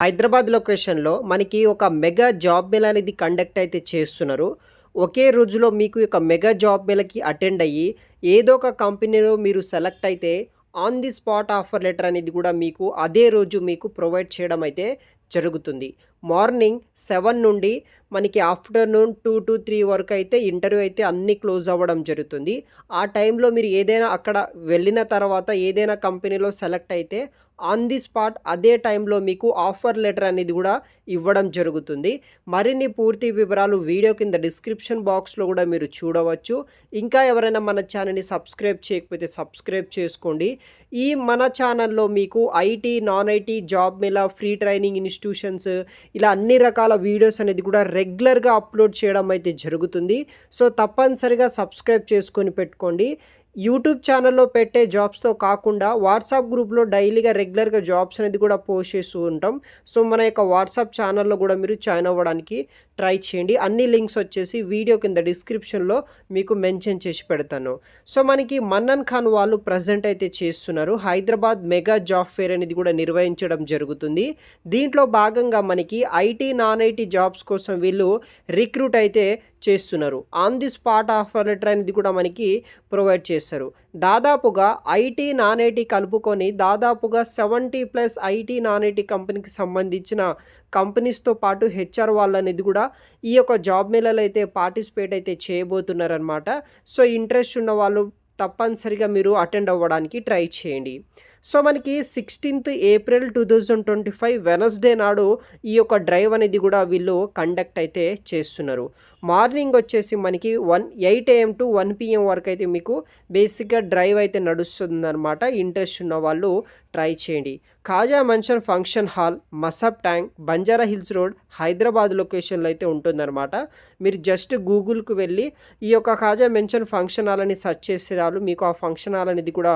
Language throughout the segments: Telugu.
హైదరాబాద్ లొకేషన్‌లో మనకి ఒక మెగా జాబ్ మేళా అనేది కండక్ట్ అయితే చేస్తున్నారు. ఒకే రోజులో మీకు ఈ యొక్క మెగా జాబ్ మేళాకి అటెండ్ అయ్యి, ఏదో ఒక కంపెనీలో మీరు సెలెక్ట్ అయితే, on the spot offer letter అనేది కూడా మీకు అదే రోజు మీకు ప్రొవైడ్ చేయడం అయితే జరుగుతుంది. మార్నింగ్ 7 నుండి మనకి ఆఫ్టర్‌నూన్ 2-3 వరకు అయితే ఇంటర్వ్యూ అయితే అన్నీ క్లోజ్ అవ్వడం జరుగుతుంది. ఆ టైంలో మీరు ఏదైనా అక్కడ వెళ్ళిన తర్వాత ఏదైనా కంపెనీలో సెలెక్ట్ అయితే ఆన్ ది స్పాట్ అదే టైంలో మీకు ఆఫర్ లెటర్ అనేది కూడా ఇవ్వడం జరుగుతుంది. మరిన్ని పూర్తి వివరాలు వీడియో కింద డిస్క్రిప్షన్ బాక్స్‌లో కూడా మీరు చూడవచ్చు. ఇంకా ఎవరైనా మన ఛానల్‌ని సబ్స్క్రైబ్ చేయకపోతే సబ్స్క్రైబ్ చేసుకోండి. ఈ మన ఛానల్‌లో మీకు IT, non IT, job Mela, free training institutions ఇలా అన్ని రకాల వీడియోస్ అనేది కూడా రెగ్యులర్‌గా అప్‌లోడ్ చేయడం అయితే జరుగుతుంది. సో, తప్పనిసరిగా సబ్స్క్రైబ్ చేసుకొని పెట్టుకోండి. యూట్యూబ్ ఛానల్‌లో పెట్టే జాబ్స్‌తో కాకుండా వాట్సాప్ గ్రూప్‌లో డైలీగా రెగ్యులర్‌గా జాబ్స్ అనేది కూడా పోస్ట్ చేస్తూ ఉంటాం. సో, మన యొక్క వాట్సాప్ ఛానల్‌లో కూడా మీరు జాయిన్ అవ్వడానికి ట్రై చేయండి. అన్ని లింక్స్ వచ్చేసి వీడియో కింద డిస్క్రిప్షన్‌లో మీకు మెన్షన్ చేసి పెడతాను. సో, మనకి మన్నన్ ఖాన్ వాళ్ళు ప్రెజెంట్ అయితే చేస్తున్నారు. హైదరాబాద్ మెగా జాబ్ ఫెయిర్ అనేది కూడా నిర్వహించడం జరుగుతుంది. దీంట్లో భాగంగా మనకి ఐటీ, నాన్ ఐటీ జాబ్స్ కోసం వీళ్ళు రిక్రూట్ అయితే చేస్తున్నారు. On the spot offer letter అనేది కూడా మనకి ప్రొవైడ్ చేస్తారు. దాదాపుగా ఐటీ, నాన్ ఐటీ కలుపుకొని దాదాపుగా 70+ ఐటీ, నాన్ ఐటీ కంపెనీకి సంబంధించిన కంపెనీస్‌తో పాటు హెచ్ఆర్ వాళ్ళనేది కూడా ఈ యొక్క జాబ్ మేళాలో అయితే పార్టిసిపేట్ అయితే చేయబోతున్నారనమాట. సో, ఇంట్రెస్ట్ ఉన్న వాళ్ళు తప్పనిసరిగా మీరు అటెండ్ అవ్వడానికి ట్రై చేయండి. సో, మనకి 16th ఏప్రిల్ 2025 వెనస్‌డే నాడు ఈ యొక్క డ్రైవ్ అనేది కూడా వీళ్ళు కండక్ట్ అయితే చేస్తున్నారు. మార్నింగ్ వచ్చేసి మనకి 8 AM to 1 PM వరకు అయితే మీకు బేసిక్‌గా డ్రైవ్ అయితే నడుస్తుందనమాట. ఇంట్రెస్ట్ ఉన్న వాళ్ళు ట్రై చేయండి. Khaja mention function hall, Masab tank, Banjara hills road, Hyderabad లొకేషన్‌లో అయితే ఉంటుందనమాట. మీరు జస్ట్ గూగుల్‌కి వెళ్ళి ఈ యొక్క ఖాజా మెన్షన్ ఫంక్షన్ హాల్ అని సెర్చ్ చేస్తే చాలు మీకు ఆ ఫంక్షన్ హాల్ అనేది కూడా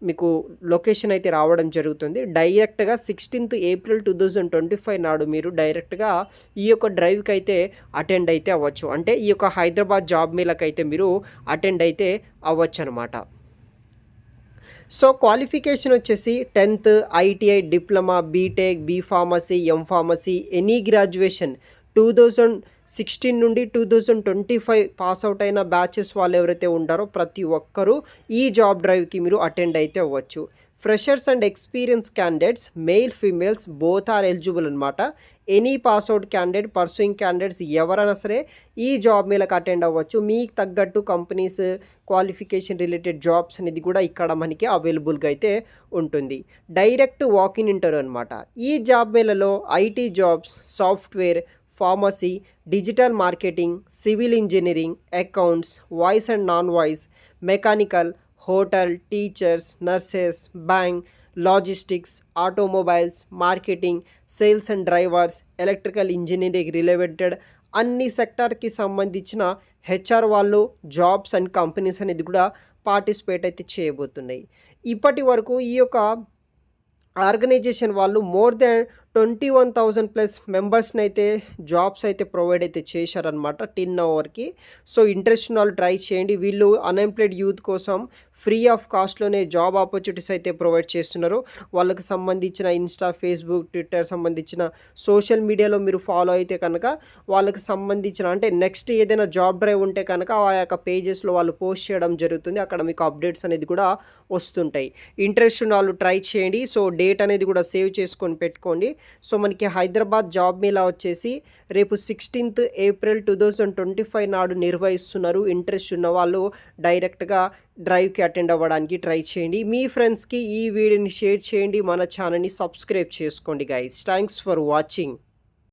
మీకు లొకేషన్ అయితే రావడం జరుగుతుంది. డైరెక్ట్‌గా 16th ఏప్రిల్ 2025 నాడు మీరు డైరెక్ట్‌గా ఈ యొక్క డ్రైవ్‌కి అయితే అటెండ్ అయితే అవ్వచ్చు. అంటే ఈ యొక్క హైదరాబాద్ జాబ్ మేళాకైతే మీరు అటెండ్ అయితే అవ్వచ్చనమాట. సో, క్వాలిఫికేషన్ వచ్చేసి 10th, ITI, diploma, BTech, B pharmacy, M pharmacy, any graduation 2016 నుండి 2025 పాస్ అవుట్ అయిన బ్యాచెస్ వాళ్ళు ఎవరైతే ఉంటారో ప్రతి ఒక్కరూ ఈ జాబ్ డ్రైవ్‌కి మీరు అటెండ్ అయితే అవ్వచ్చు. Freshers and experience candidates male, females both are eligible అనమాట. Any pass out candidate, pursuing candidates ఎవరైనా సరే ఈ జాబ్ మేళాకి అటెండ్ అవ్వచ్చు. మీకు తగ్గట్టు కంపెనీస్, క్వాలిఫికేషన్ రిలేటెడ్ జాబ్స్ అనేది కూడా ఇక్కడ మనకి అవైలబుల్‌గా అయితే ఉంటుంది. డైరెక్ట్ వాక్ ఇన్ ఇంటర్వ్యూ అనమాట. ఈ జాబ్ మేళాలో IT jobs, software, pharmacy, digital marketing, civil engineering, accounts, voice and non voice, mechanical, hotel, teachers, nurses, bank, logistics, automobiles, marketing, sales and drivers, electrical engineering related అన్ని సెక్టార్‌కి సంబంధించిన హెచ్ఆర్ వాళ్ళు జాబ్స్ అండ్ కంపెనీస్ అనేది కూడా పార్టిసిపేట్ అయితే చేయబోతున్నాయి. ఇప్పటి వరకు ఈ యొక్క ఆర్గనైజేషన్ వాళ్ళు మోర్ దాన్ 21,000+ మెంబర్స్‌ని అయితే జాబ్స్ అయితే ప్రొవైడ్ అయితే చేశారనమాట టిల్ నౌ వరకి. సో, ఇంట్రెస్ట్ ఉన్న వాళ్ళు ట్రై చేయండి. వీళ్ళు అన్‌ఎంప్లాయిడ్ యూత్ కోసం ఫ్రీ ఆఫ్ కాస్ట్‌లోనే జాబ్ ఆపర్చునిటీస్ అయితే ప్రొవైడ్ చేస్తున్నారు. వాళ్ళకి సంబంధించిన ఇన్‌స్టా, ఫేస్‌బుక్, ట్విట్టర్ సంబంధించిన సోషల్ మీడియాలో మీరు ఫాలో అయితే కనుక వాళ్ళకి సంబంధించిన అంటే నెక్స్ట్ ఏదైనా జాబ్ డ్రైవ్ ఉంటే కనుక ఆ యొక్క పేజెస్‌లో వాళ్ళు పోస్ట్ చేయడం జరుగుతుంది. అక్కడ మీకు అప్డేట్స్ అనేది కూడా వస్తుంటాయి. ఇంట్రెస్ట్ ఉన్న వాళ్ళు ట్రై చేయండి. సో, డేట్ అనేది కూడా సేవ్ చేసుకొని పెట్టుకోండి. సో, మనకి హైదరాబాద్ జాబ్ మేళా వచ్చేసి రేపు 16th ఏప్రిల్ 2025 నాడు నిర్వహిస్తున్నారు. ఇంట్రెస్ట్ ఉన్న వాళ్ళు డైరెక్ట్‌గా డ్రైవ్‌కి అటెండ్ అవ్వడానికి ట్రై చేయండి. మీ ఫ్రెండ్స్‌కి ఈ వీడియోని షేర్ చేయండి. మన ఛానల్‌ని సబ్స్క్రైబ్ చేసుకోండి గైస్. Thanks for watching.